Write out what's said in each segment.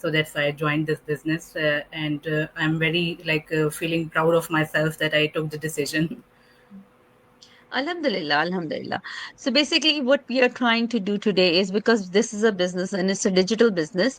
So that's why I joined this business, and I'm very feeling proud of myself that I took the decision. Alhamdulillah, Alhamdulillah. So basically, what we are trying to do today is because this is a business and it's a digital business.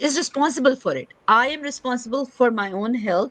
is responsible for it. I am responsible for my own health,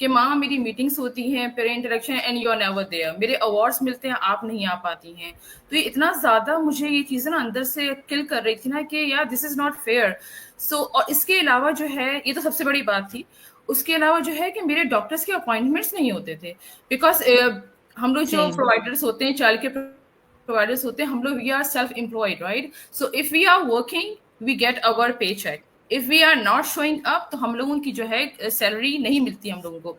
کہ ماں میری meetings ہوتی ہیں, parent interaction, and you are never there, میرے awards ملتے ہیں, آپ نہیں آ پاتی ہیں. تو یہ اتنا زیادہ مجھے یہ چیزیں نا اندر سے کل کر رہی تھی نا کہ یار دس از ناٹ فیئر. سو اور اس کے علاوہ جو ہے, یہ تو سب سے بڑی بات تھی, اس کے علاوہ جو ہے کہ میرے ڈاکٹرس کے اپوائنٹمنٹس نہیں ہوتے تھے, بیکاز ہم لوگ جو سیم. پرووائڈرس ہوتے ہیں, چائلڈ کیئر providers ہوتے ہیں, ہم لوگ we are self employed, right? So if we are working we get our paycheck, if we are not showing up تو ہم لوگوں کی جو ہے سیلری نہیں ملتی ہم لوگوں کو.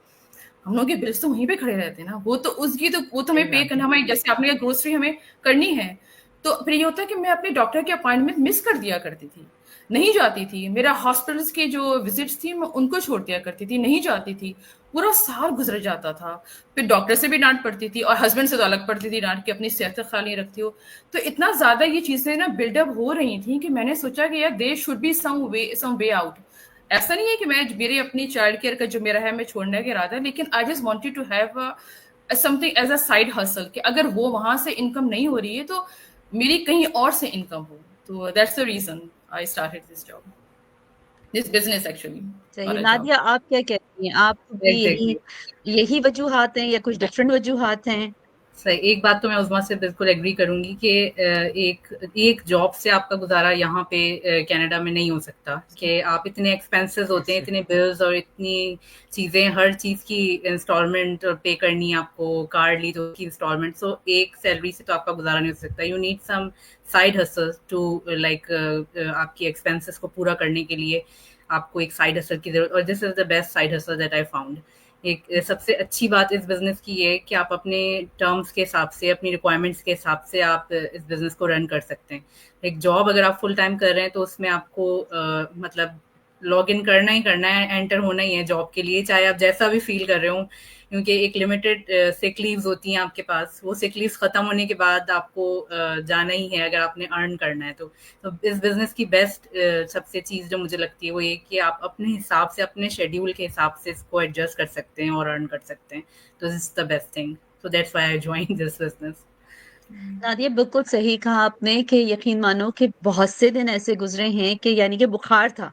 ہم لوگوں کے بلس تو وہیں پہ کھڑے رہتے ہیں نا, وہ تو اس کی تو وہ تو ہمیں پے کرنا, ہمیں جیسے آپ نے گروسری ہمیں کرنی ہے. تو پھر یہ ہوتا ہے کہ میں اپنے ڈاکٹر کے اپوائنٹمنٹ مس کر دیا کرتی تھی, نہیں جاتی تھی. میرا ہاسپٹلس کے جو وزٹس تھی میں ان کو چھوڑ دیا کرتی تھی, نہیں جاتی تھی. پورا سال گزر جاتا تھا. پھر ڈاکٹر سے بھی ڈانٹ پڑتی تھی, اور ہسبینڈ سے تو الگ پڑتی تھی ڈانٹ, کے اپنی صحت کا خیال نہیں رکھتی ہو. تو اتنا زیادہ یہ چیزیں نا بلڈ اپ ہو رہی تھیں کہ میں نے سوچا کہ یار there should be some way out. ایسا نہیں ہے کہ میں میری اپنی چائلڈ کیئر کا جو میرا ہے میں چھوڑنے کا ارادہ ہے, لیکن I just wanted to have something as a side hustle, کہ اگر وہ وہاں سے انکم نہیں ہو رہی ہے تو میری کہیں اور سے انکم ہو. تو that's the reason I started this job, this business actually. صحیح. نادیہ آپ کیا کہتی ہیں؟ آپ کو بھی ایگزیکٹلی. یہی وجوہات ہیں یا کچھ ڈفرینٹ وجوہات ہیں؟ صحیح. ایک بات تو میں عظمیٰ سے بالکل ایگری کروں گی کہ ایک جاب سے آپ کا گزارا یہاں پہ کینیڈا میں نہیں ہو سکتا, کہ آپ اتنے ایکسپینسز ہوتے ہیں, اتنے بلز اور اتنی چیزیں, ہر چیز کی انسٹالمنٹ پے کرنی ہے آپ کو, کارڈ لی تو اس کی انسٹالمنٹ. سو ایک سیلری سے تو آپ کا گزارا نہیں ہو سکتا. You need some side hustle to like آپ کی ایکسپینسز کو پورا کرنے کے لیے آپ کو ایک سائڈ ہسل کی ضرورت, اور this is the best side hustle that I found. ایک سب سے اچھی بات اس بزنس کی یہ کہ آپ اپنے ٹرمز کے حساب سے, اپنی ریکوائرمنٹس کے حساب سے آپ اس بزنس کو رن کر سکتے ہیں. ایک جاب اگر آپ فل ٹائم کر رہے ہیں تو اس میں آپ کو مطلب لاگ ان کرنا ہی کرنا ہے, انٹر ہونا ہی ہے جاب کے لیے, چاہے آپ جیسا بھی فیل کر رہے ہوں, کیونکہ ایک لمیٹڈ سک لیوز ہوتی ہیں آپ کے پاس. وہ سک لیوز ختم ہونے کے بعد آپ کو جانا ہی ہے اگر آپ نے ارن کرنا ہے. تو اس بزنس کی بیسٹ سب سے چیز جو مجھے لگتی ہے وہ یہ کہ آپ اپنے حساب سے, اپنے شیڈیول کے حساب سے اس کو ایڈجسٹ کر سکتے ہیں اور ارن کر سکتے ہیں. تو this is the best thing. So that's why I joined this business. Nadia بالکل صحیح کہا آپ نے کہ یقین مانو کہ بہت سے دن ایسے گزرے ہیں کہ یعنی کہ بخار تھا,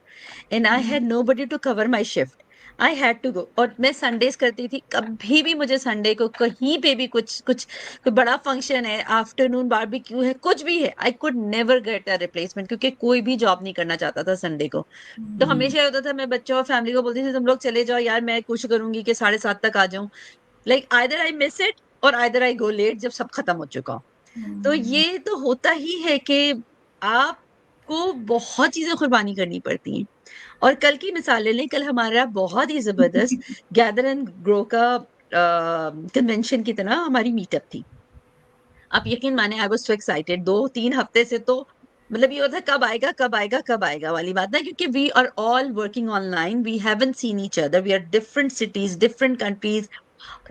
and I had nobody to cover my shift, I had to go. اور میں سنڈیز کرتی تھی, کبھی بھی مجھے سنڈے کو کہیں پہ بھی کچھ کوئی بڑا فنکشن ہے, آفٹر نون باربیکیو ہے, کچھ بھی ہے, I could never get a replacement, کیونکہ کوئی بھی جاب نہیں کرنا چاہتا تھا سنڈے کو. تو ہمیشہ یہ ہوتا تھا, میں بچوں اور فیملی کو بولتی تھی تم لوگ چلے جاؤ یار, میں کوشش کروں گی کہ 7:30 تک آ جاؤں. Like either I miss it اور آئدر آئی گو لیٹ, جب سب ختم ہو چکا. تو یہ تو ہوتا ہی ہے کہ آپ کو بہت چیزیں قربانی کرنی پڑتی ہیں. اور کل کی مثال لے لیں, کل ہمارا بہت ہی زبردست گیدر اینڈ گرو کا کنونشن کی طرح ہماری میٹ اپ تھی. آپ یقین مانے, آئی واز سو ایکسائٹیڈ. 2-3 ہفتے سے تو مطلب یہ ہوتا ہے کب آئے گا کب آئے گا کب آئے گا والی بات نا, کیونکہ we are all working online, we haven't seen each other, we are different cities, different countries.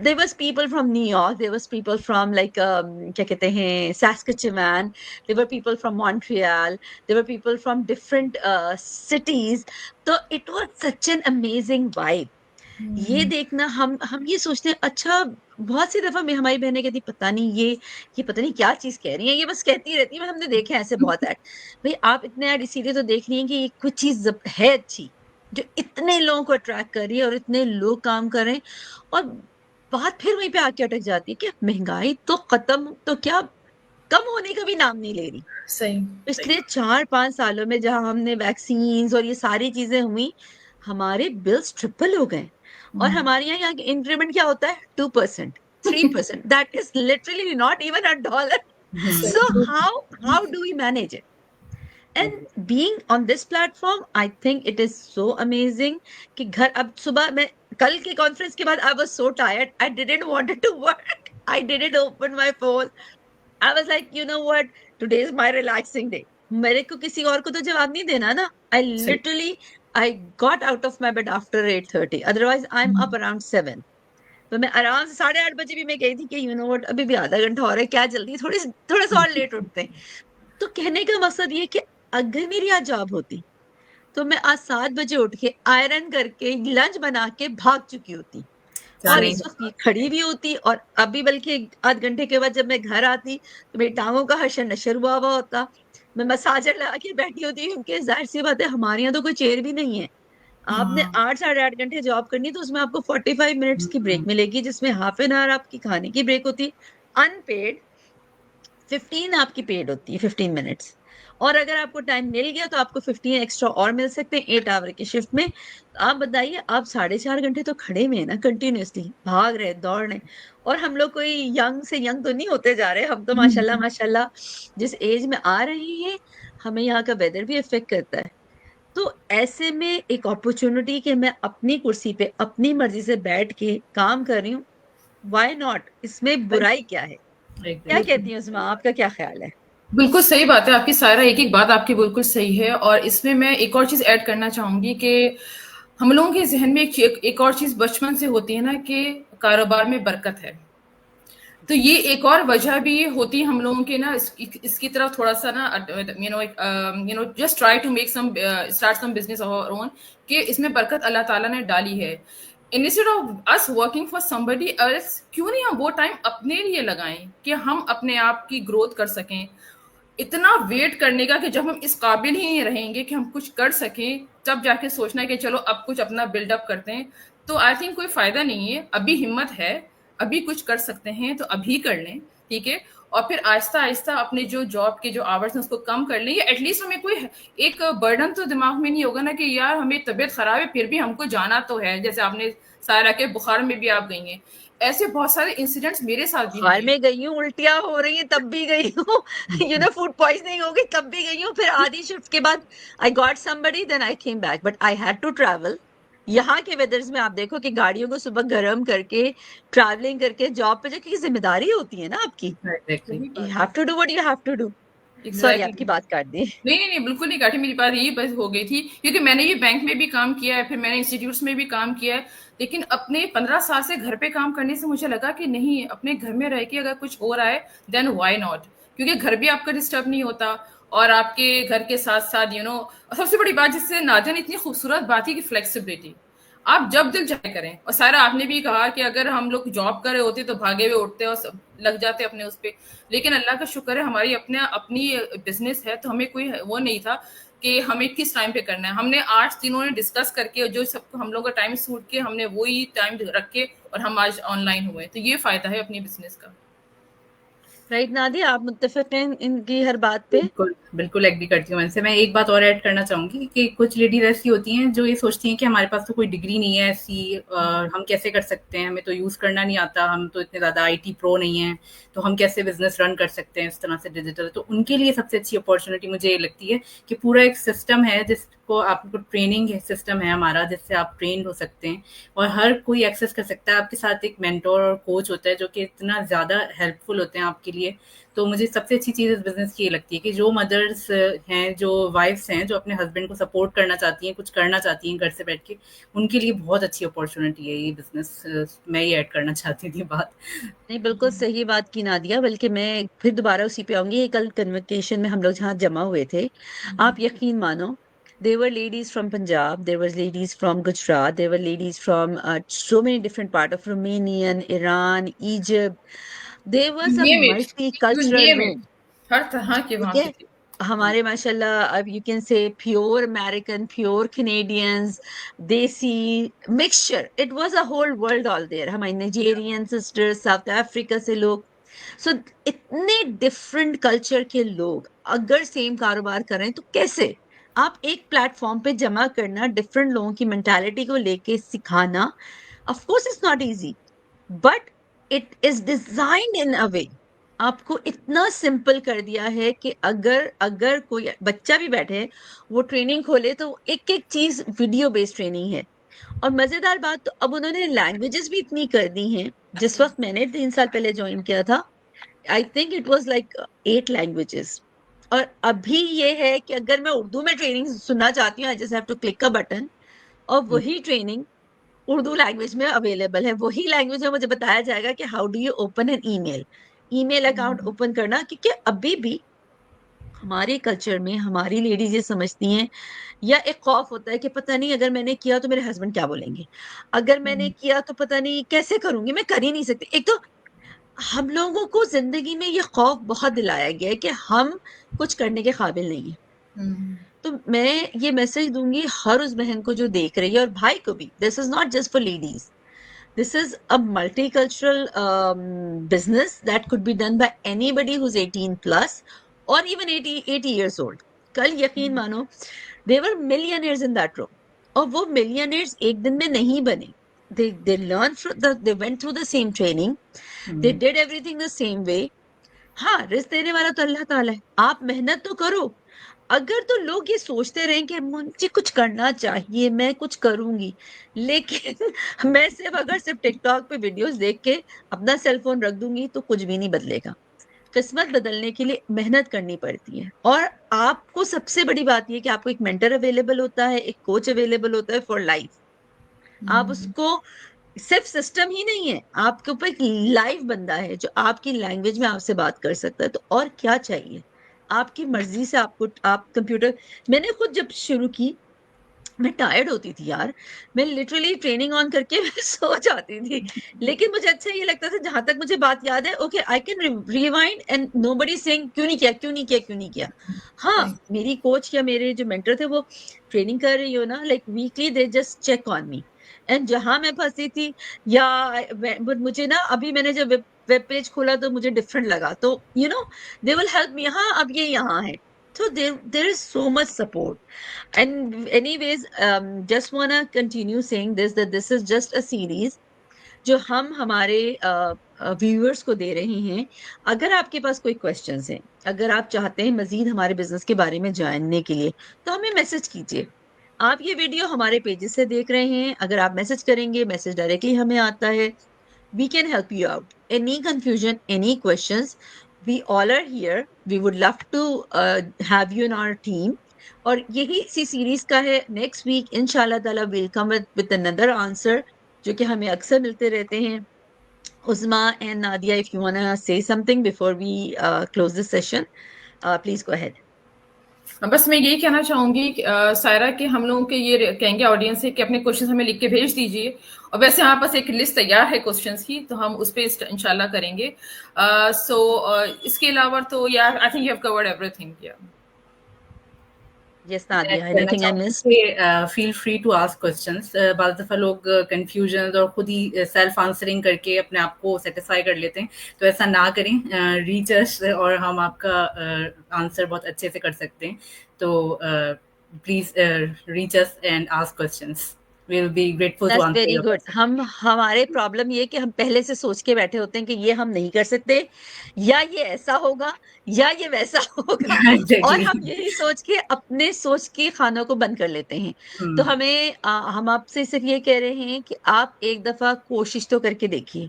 There was people from New York, there was people from like کیا کہتے ہیں Saskatchewan, there were people from Montreal, there were people from different cities. تو it was such an amazing vibe. یہ دیکھنا ہم یہ سوچتے ہیں, اچھا بہت سی دفعہ میں ہماری بہنیں کہتی پتہ نہیں یہ پتہ نہیں کیا چیز کہہ رہی ہیں, یہ بس کہتی رہتی ہے. ہم نے دیکھے ایسے بہت ایڈ. بھائی آپ اتنے ایڈ اسی لیے تو دیکھ رہی ہیں کہ یہ کچھ چیز ہے اچھی جو اتنے لوگوں کو اٹریکٹ کر رہی ہے اور اتنے لوگ کام کر رہے ہیں. اور بات پھر وہیں پہ آ کے اٹک جاتی ہے کہ مہنگائی تو ختم تو کیا کم ہونے کا بھی نام نہیں لے رہی. صحیح. پچھلے 4-5 سالوں میں جہاں ہم نے ویکسینز اور یہ ساری چیزیں ہوئی, ہمارے بلز ٹرپل ہو گئے. اور ہمارے یہاں انکریمنٹ کیا ہوتا ہے 2%, 3%. That is literally not even $1. So how do we manage it? And being on this platform, I think it is so amazing کہ گھر اب صبح میں کل کے کانفرنس کے بعد I was so tired, I didn't want to work, I didn't open my phone. I was like, you know what, today is my relaxing day. میرے کو کسی اور کو تو جواب نہیں دینا نا. I got out of my bed after 8:30, otherwise I'm up around 7. تو میں آرام سے 8:30 بجے بھی میں گئی تھی کہ you know what, ابھی بھی آدھا گھنٹہ ہو رہا ہے, کیا جلدی, تھوڑا سا اور لیٹ اٹھتے ہیں. تو کہنے کا مقصد یہ کہ اگر میری آج جاب ہوتی تو میں آج 7 بجے اٹھ کے آئرن کر کے لنچ بنا کے بھاگ چکی ہوتی, اور اس وقت یہ کھڑی بھی ہوتی. اور ابھی بلکہ آدھ گھنٹے کے بعد جب میں گھر آتی تو میری ٹانگوں کا حشر نشر ہوا ہوتا, میں مساجر لگا کے بیٹھی ہوتی, کیونکہ ظاہر سی بات ہے ہمارے یہاں تو کوئی چیئر بھی نہیں ہے, آپ نے 8 سے 8.5 گھنٹے جاب کرنی ہے تو اس میں آپ کو 45 منٹس کی بریک ملے گی، جس میں ہاف این آور آپ کی کھانے کی بریک ہوتی ہے ان پیڈ، 15 آپ کی پیڈ ہوتی ہے 15 منٹس، اور اگر آپ کو ٹائم مل گیا تو آپ کو 15 ایکسٹرا اور مل سکتے ہیں 8 آور کی شفٹ میں. آپ بتائیے، آپ 4.5 گھنٹے تو کھڑے ہوئے ہیں نا، کنٹینیوسلی بھاگ رہے دوڑ رہے. اور ہم لوگ کوئی ینگ سے ینگ تو نہیں ہوتے جا رہے، ہم تو ماشاءاللہ ماشاءاللہ جس ایج میں آ رہے ہیں، ہمیں یہاں کا ویدر بھی افیکٹ کرتا ہے. تو ایسے میں ایک اپرچونٹی کہ میں اپنی کرسی پہ اپنی مرضی سے بیٹھ کے کام کر رہی ہوں، وائی ناٹ؟ اس میں برائی کیا ہے؟ کیا کہتی ہیں عظمیٰ، آپ کا کیا خیال ہے؟ بالکل صحیح بات ہے آپ کی سائرہ، ایک ایک بات آپ کی بالکل صحیح ہے. اور اس میں ایک اور چیز ایڈ کرنا چاہوں گی کہ ہم لوگوں کے ذہن میں ایک اور چیز بچپن سے ہوتی ہے نا کہ کاروبار میں برکت ہے. تو یہ ایک اور وجہ بھی ہوتی ہے ہم لوگوں کے نا اس کی طرف تھوڑا سا نا just try to make some start some business اور اون، کہ اس میں برکت اللہ تعالیٰ نے ڈالی ہے. انسٹیڈ آف اس ورکنگ فار somebody else، کیوں نہیں ہم وہ ٹائم اپنے لیے لگائیں کہ ہم اپنے آپ کی گروتھ کر سکیں. اتنا ویٹ کرنے کا کہ جب ہم اس قابل ہی نہیں رہیں گے کہ ہم کچھ کر سکیں، تب جا کے سوچنا ہے کہ چلو اب کچھ اپنا بلڈ اپ کرتے ہیں، تو آئی تھنک کوئی فائدہ نہیں ہے. ابھی ہمت ہے، ابھی کچھ کر سکتے ہیں تو ابھی کر لیں، ٹھیک ہے. اور پھر آہستہ آہستہ اپنے جو جاب کے جو آورس ہیں اس کو کم کر لیں، یا ایٹ لیسٹ ہمیں کوئی ایک برڈن تو دماغ میں نہیں ہوگا نا کہ یار ہمیں طبیعت خراب ہے پھر بھی ہم کو جانا تو ہے. جیسے آپ نے سائرہ کے بخار میں بھی آپ گئی ہیں، ایسے بہت سارے انسیڈنٹس میرے ساتھ بھی بخار ہوئے. میں گئی ہوں، الٹیاں ہو رہی ہیں تب بھی گئی ہوں فوڈ پوائزننگ ہو گئی تب بھی گئی ہوں. پھر آدھی شفٹ کے بعد I got somebody then I came back but I had to travel. یہاں کے ویدرز میں آپ دیکھو کہ گاڑیوں کو صبح گرم کر کے ٹریولنگ کر کے جاب پہ جا کے ذمہ داری ہوتی ہے نا آپ کی. Exactly You have to do what you have to do. Sorry آپ کی ایگزیکٹلی بات کاٹ دی. نہیں بالکل نہیں کاٹی، میری بات یہی بس ہو گئی تھی کیونکہ میں نے یہ بینک میں بھی کام کیا ہے، پھر میں نے انسٹیٹیوٹس میں بھی کام کیا ہے، لیکن اپنے 15 سال سے گھر پہ کام کرنے سے مجھے لگا کہ نہیں، اپنے گھر میں رہ کے اگر کچھ ہو رہا ہے دین وائی ناٹ، کیونکہ گھر بھی آپ کا ڈسٹرب نہیں ہوتا. اور آپ کے گھر کے ساتھ ساتھ سب سے بڑی بات جس سے نادیا نے اتنی خوبصورت بات کی کہ فلیکسیبلٹی، آپ جب دل چاہے کریں. اور سارا آپ نے بھی کہا کہ اگر ہم لوگ جاب کر رہے ہوتے تو بھاگے ہوئے اٹھتے اور لگ جاتے اپنے اس پہ، لیکن اللہ کا شکر ہے ہماری اپنی بزنس ہے تو ہمیں کوئی وہ نہیں تھا کہ ہمیں کس ٹائم پہ کرنا ہے. ہم نے آج تینوں نے ڈسکس کر کے جو سب کو ہم لوگ کا ٹائم سوٹ کے ہم نے وہی ٹائم رکھ کے اور ہم آج آن لائن ہوئے. تو یہ فائدہ ہے اپنی بزنس کا. رائٹ نادیا، آپ متفق ہیں ان کی ہر بات پہ؟ بالکل بالکل ایگری کرتی ہوں. ان سے میں ایک بات اور ایڈ کرنا چاہوں گی کہ کچھ لیڈیز ایسی ہوتی ہیں جو یہ سوچتی ہیں کہ ہمارے پاس تو کوئی ڈگری نہیں ہے ایسی، ہم کیسے کر سکتے ہیں، ہمیں تو یوز کرنا نہیں آتا، ہم تو اتنے زیادہ آئی ٹی پرو نہیں ہیں، تو ہم کیسے بزنس رن کر سکتے ہیں اس طرح سے ڈیجیٹل. تو ان کے لیے سب سے اچھی اپارچونیٹی مجھے یہ لگتی ہے کہ پورا ایک سسٹم ہے جس کو آپ کو ٹریننگ سسٹم ہے ہمارا، جس سے آپ ٹرینڈ ہو سکتے ہیں اور ہر کوئی ایکسیس کر سکتا ہے. آپ کے ساتھ ایک مینٹور اور کوچ ہوتا ہے جو کہ اتنا زیادہ ہیلپ فل ہوتے ہیں آپ کے لیے. تو مجھے سب سے اچھی چیز اس بزنس کی یہ لگتی ہے کہ جو مدرس ہیں، جو وائفس ہیں، جو اپنے ہسبینڈ کو سپورٹ کرنا چاہتی ہیں، کچھ کرنا چاہتی ہیں گھر سے بیٹھ کے، ان کے لیے بہت اچھی اپارچونیٹی ہے یہ بزنس. میں یہ ایڈ کرنا چاہتی تھی بات. نہیں، بالکل صحیح بات کی نادیا، بلکہ میں پھر دوبارہ اسی پہ آؤں گی. کل کنوکیشن میں ہم لوگ جہاں جمع ہوئے تھے، آپ یقین مانو there were ladies from Punjab, there were ladies from Gujarat, there were ladies from so many different part of Romanian, Iran, Egypt. There was a name it, you multicultural name it. room. ہر طرح کے وہاں ٹھیک ہے، پہ تھے. ہمارے ماشاءاللہ اب you can say pure American, pure Canadians, desi mixture. It was a whole world all there. ہماری نائجیرین سسٹر، ساؤتھ افریقہ سے لوگ. سو اتنے ڈفرنٹ کلچر کے لوگ اگر سیم کاروبار کر رہے ہیں تو کیسے آپ ایک پلیٹ فارم پہ جمع کرنا ڈفرنٹ لوگوں کی مینٹالٹی کو لے کے سکھانا. Of course it's not easy but it is designed in a way. آپ کو اتنا سمپل کر دیا ہے کہ اگر کوئی بچہ بھی بیٹھے وہ ٹریننگ کھولے تو ایک ایک چیز ویڈیو بیسڈ ٹریننگ ہے. اور مزیدار بات تو اب انہوں نے لینگویجز بھی اتنی کر دی ہیں. جس وقت میں نے 3 سال پہلے جوائن کیا تھا، I think it was like 8 languages. اور ابھی یہ ہے کہ اگر میں اردو میں ٹریننگ سننا چاہتی ہوں، I just have to click a button اور وہی ٹریننگ اردو لینگویج میں اویلیبل ہے. وہی لینگویج میں مجھے بتایا جائے گا کہ how do you open an email account open کرنا. کیونکہ ابھی بھی ہمارے کلچر میں ہماری لیڈیز یہ سمجھتی ہیں، یا ایک خوف ہوتا ہے کہ پتہ نہیں اگر میں نے کیا تو میرے ہسبینڈ کیا بولیں گے، اگر میں نے کیا تو پتہ نہیں کیسے کروں گی، میں کر ہی نہیں سکتی. ایک تو ہم لوگوں کو زندگی میں یہ خوف بہت دلایا گیا ہے کہ ہم کچھ کرنے کے قابل نہیں ہیں. تو میں یہ میسج دوں گی ہر اس بہن کو جو دیکھ رہی ہے اور بھائی کو بھی. This is not just for ladies. This is a multicultural business that could be done by anybody who's 18 plus or even 80 years old. کل یقین مانو they were millionaires in that room. اور وہ millionaires ایک دن میں نہیں بنے. They learned they went through the same training. They did everything the same way. ہاں رزق دینے والا تو اللہ تعالیٰ ہے. آپ محنت تو کرو. اگر تو لوگ یہ سوچتے رہیں کہ مجھے کچھ کرنا چاہیے میں کچھ کروں گی, لیکن میں صرف ٹک ٹاک پہ ویڈیوز دیکھ کے اپنا سیل فون رکھ دوں گی تو کچھ بھی نہیں بدلے گا. قسمت بدلنے کے لیے محنت کرنی پڑتی ہے. اور آپ کو سب سے بڑی بات یہ کہ آپ کو ایک مینٹر اویلیبل ہوتا ہے, ایک کوچ اویلیبل ہوتا ہے فار لائف. آپ اس کو صرف سسٹم ہی نہیں ہے, آپ کے اوپر ایک لائف بندہ ہے جو آپ کی لینگویج میں آپ سے بات کر سکتا ہے. تو اور کیا چاہیے, آپ کی مرضی سے آپ کمپیوٹر. میں نے خود جب شروع کی میں ٹائرڈ ہوتی تھی یار, میں لٹرلی ٹریننگ آن کر کے میں سو جاتی تھی, لیکن مجھے اچھا یہ لگتا تھا جہاں تک مجھے بات یاد ہے okay I can rewind and nobody seeing کیوں نہیں کیا کیوں نہیں کیا کیوں نہیں کیا. ہاں میری کوچ یا میرے جو مینٹر تھے وہ ٹریننگ کر رہی ہو نا, like weekly they just check on me. And جہاں میں پھنسی تھی یا مجھے نا ابھی میں نے جب ویب پیج کھولا تو مجھے ڈفرنٹ لگا تو دے ول ہیلپ می. ہاں اب یہ یہاں ہے. So there is so much support. And anyways, just wanna continue saying this that this is just a series جو ہم ہمارے ویورز کو دے رہے ہیں. اگر آپ کے پاس کوئی کوشچنس ہیں, اگر آپ چاہتے ہیں مزید ہمارے بزنس کے بارے میں جاننے کے لیے, تو ہمیں میسج کیجیے. آپ یہ ویڈیو ہمارے پیجز سے دیکھ رہے ہیں, اگر آپ میسج کریں گے میسج ڈائریکٹلی ہمیں آتا ہے. We can help you out. Any confusion, any questions, we all are here. We would love to have you in our team. اور یہی اسی سیریز کا ہے. نیکسٹ ویک ان شاء اللہ تعالیٰ welcome with another answer جو کہ ہمیں اکثر ملتے رہتے ہیں. Uzma and Nadia, if you want to say something before we close this session, please go ahead. بس میں یہی کہنا چاہوں گی سائرہ کہ ہم لوگوں کے یہ کہیں گے آڈینس سے کہ اپنے کوشچنس ہمیں لکھ کے بھیج دیجیے. اور ویسے ہمارے پاس ایک لسٹ تیار ہے کوشچنس کی, تو ہم اس پہ انشاءاللہ کریں گے. سو اس کے علاوہ تو یار I think you have covered everything. Yes, Nadia, anything I missed? Feel free to ask questions. بعض دفعہ لوگ کنفیوژن اور خود ہی سیلف آنسرنگ کر کے اپنے آپ کو سیٹسفائی کر لیتے ہیں, تو ایسا نہ کریں. ریچ اس اور ہم آپ کا آنسر بہت اچھے سے کر سکتے ہیں. تو please reach us and ask questions. We will be grateful to That's answer very your good. questions. ہمارے پرابلم یہ کہ ہم پہلے سے سوچ کے بیٹھے ہوتے ہیں کہ یہ ہم نہیں کر سکتے, یا یہ ایسا ہوگا یا یہ ویسا ہوگا, اور Exactly. ہم یہی سوچ کے اپنے سوچ کے خانوں کو بند کر لیتے ہیں. تو ہم آپ سے صرف یہ کہہ رہے ہیں کہ آپ ایک دفعہ کوشش تو کر کے دیکھیے.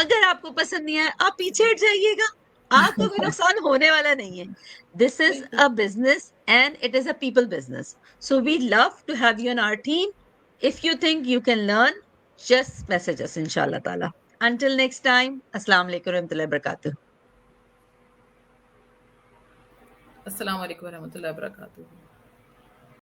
اگر آپ کو پسند نہیں آیا آپ پیچھے ہٹ جائیے گا, آپ کو کوئی نقصان ہونے والا نہیں ہے. This is a business and it is a people business. So we love to have you in our team. If you think you can learn, just message us, inshallah ta'ala. Until next time, Assalamu alaikum warahmatullahi wabarakatuh. السلام علیکم ورحمۃ اللہ وبرکاتہ.